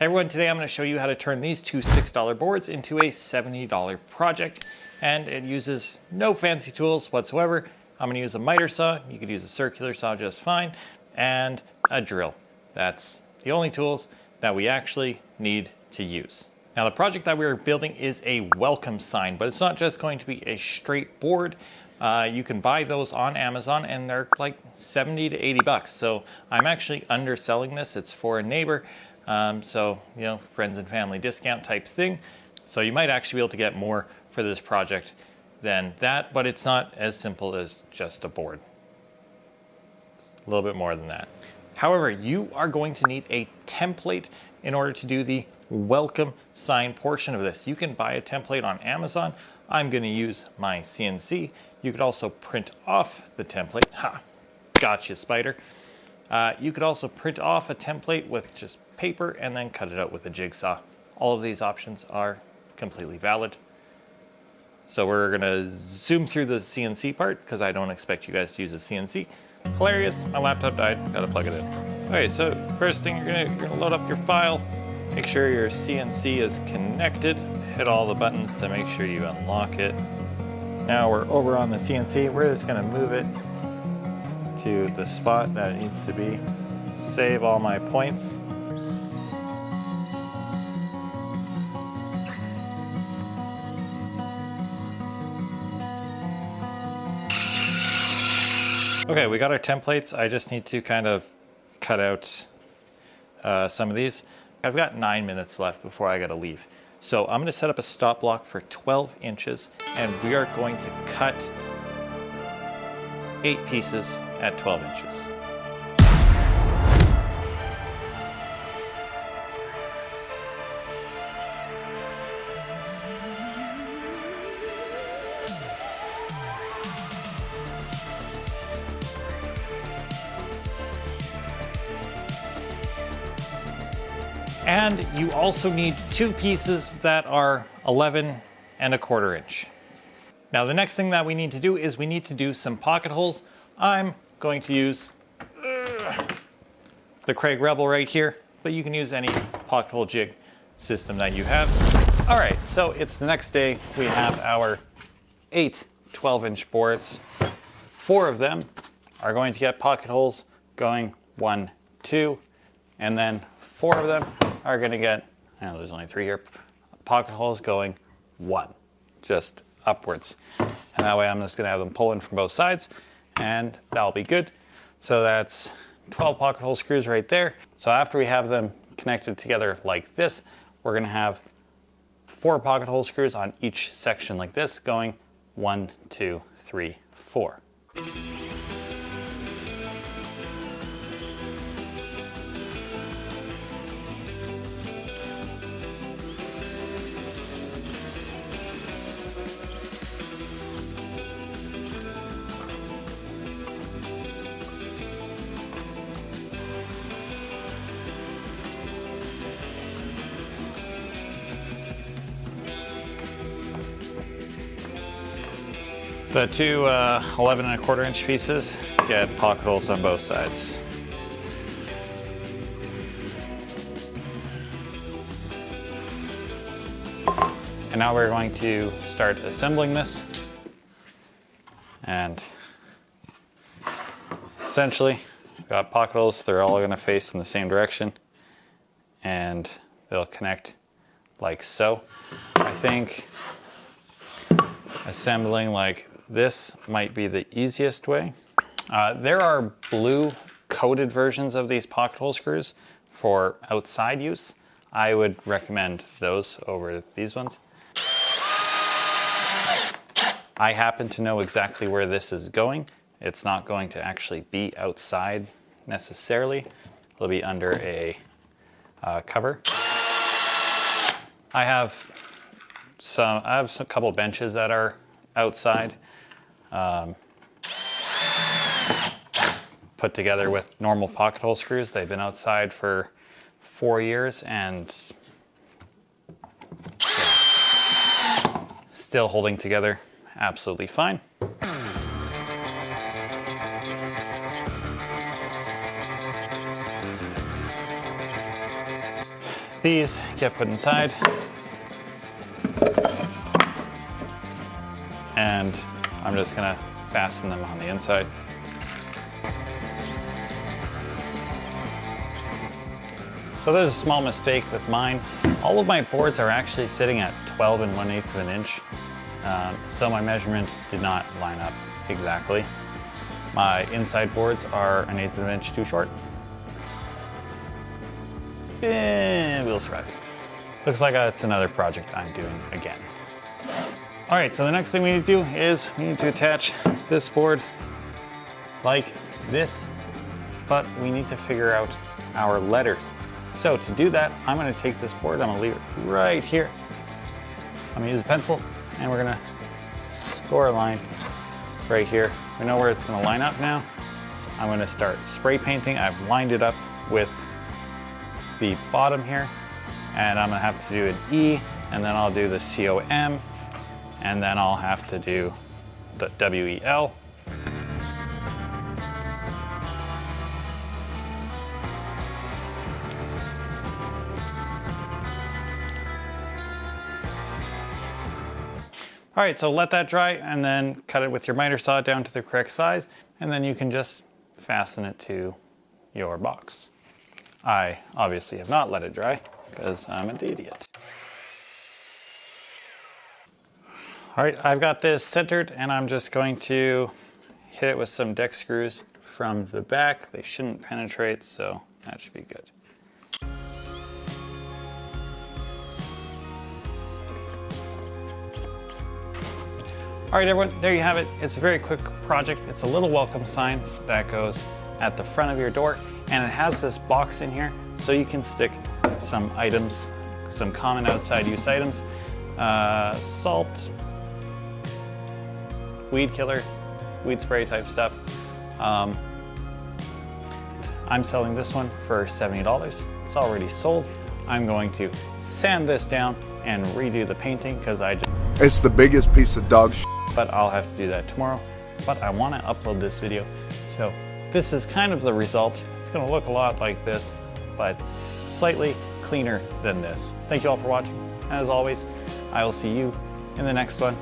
Hey everyone, today I'm going to show you how to turn these two $6 boards into a $70 project, and it uses no fancy tools whatsoever. I'm going to use a miter saw, you could use a circular saw just fine, and a drill. That's the only tools that we actually need to use. Now the project that we're building is a welcome sign, but it's not just going to be a straight board. You can buy those on Amazon and they're like 70 to 80 bucks. So I'm actually underselling this. It's for a neighbor. So, you know, friends and family discount type thing. So you might actually be able to get more for this project than that, but it's not as simple as just a board. It's a little bit more than that. However, you are going to need a template in order to do the welcome sign portion of this. You can buy a template on Amazon. I'm going to use my CNC. You could also print off the template. Ha! Gotcha, spider. You could also print off a template with just paper and then cut it out with a jigsaw. All of these options are completely valid. So we're going to zoom through the CNC part because I don't expect you guys to use a CNC. Hilarious, my laptop died, gotta plug it in. Okay, so first thing you're gonna load up your file. Make sure your CNC is connected. Hit all the buttons to make sure you unlock it. Now we're over on the CNC. We're just gonna move it to the spot that it needs to be. Save all my points. Okay, we got our templates. I just need to kind of cut out some of these. I've got 9 minutes left before I gotta leave. So I'm gonna set up a stop block for 12 inches and we are going to cut 8 pieces at 12 inches. And you also need 2 pieces that are 11 1/4 inch. Now the next thing that we need to do is we need to do some pocket holes. I'm going to use the Craig Rebel right here, but you can use any pocket hole jig system that you have. All right, so it's the next day. We have our 8 12-inch boards. 4 of them are going to get pocket holes going 1, 2, and then 4 of them are going to get, I know there's only 3 here, pocket holes going 1, just upwards. And that way I'm just going to have them pull in from both sides and that'll be good. So that's 12 pocket hole screws right there. So after we have them connected together like this, we're going to have 4 pocket hole screws on each section like this going 1, 2, 3, 4. The 2 11 1/4 inch pieces get pocket holes on both sides. And now we're going to start assembling this. And essentially, we've got pocket holes. They're all going to face in the same direction. And they'll connect like so. I think assembling like this might be the easiest way. There are blue coated versions of these pocket hole screws for outside use. I would recommend those over these ones. I happen to know exactly where this is going. It's not going to actually be outside necessarily. It'll be under a cover. I have a couple benches that are outside, put together with normal pocket hole screws. They've been outside for 4 years and still holding together absolutely fine. these get put inside. And I'm just gonna fasten them on the inside. So there's a small mistake with mine. All of my boards are actually sitting at 12 1/8 of an inch. So my measurement did not line up exactly. My inside boards are 1/8 of an inch too short. We'll survive. Looks like it's another project I'm doing again. All right, so the next thing we need to do is we need to attach this board like this, but we need to figure out our letters. So to do that, I'm gonna take this board, I'm gonna leave it right here. I'm gonna use a pencil and we're gonna score a line right here. We know where it's gonna line up now. I'm gonna start spray painting. I've lined it up with the bottom here, and I'm gonna have to do an E, and then I'll do the COM, and then I'll have to do the WEL. All right, so let that dry and then cut it with your miter saw down to the correct size, and then you can just fasten it to your box. I obviously have not let it dry because I'm an idiot. All right, I've got this centered and I'm just going to hit it with some deck screws from the back. They shouldn't penetrate, so that should be good. All right, everyone, there you have it. It's a very quick project. It's a little welcome sign that goes at the front of your door, and it has this box in here so you can stick some items, some common outside use items, salt, weed killer, weed spray type stuff. I'm selling this one for $70. It's already sold. I'm going to sand this down and redo the painting because it's the biggest piece of dog shit. But I'll have to do that tomorrow. But I want to upload this video. So this is kind of the result. It's going to look a lot like this, but slightly cleaner than this. Thank you all for watching. As always, I will see you in the next one.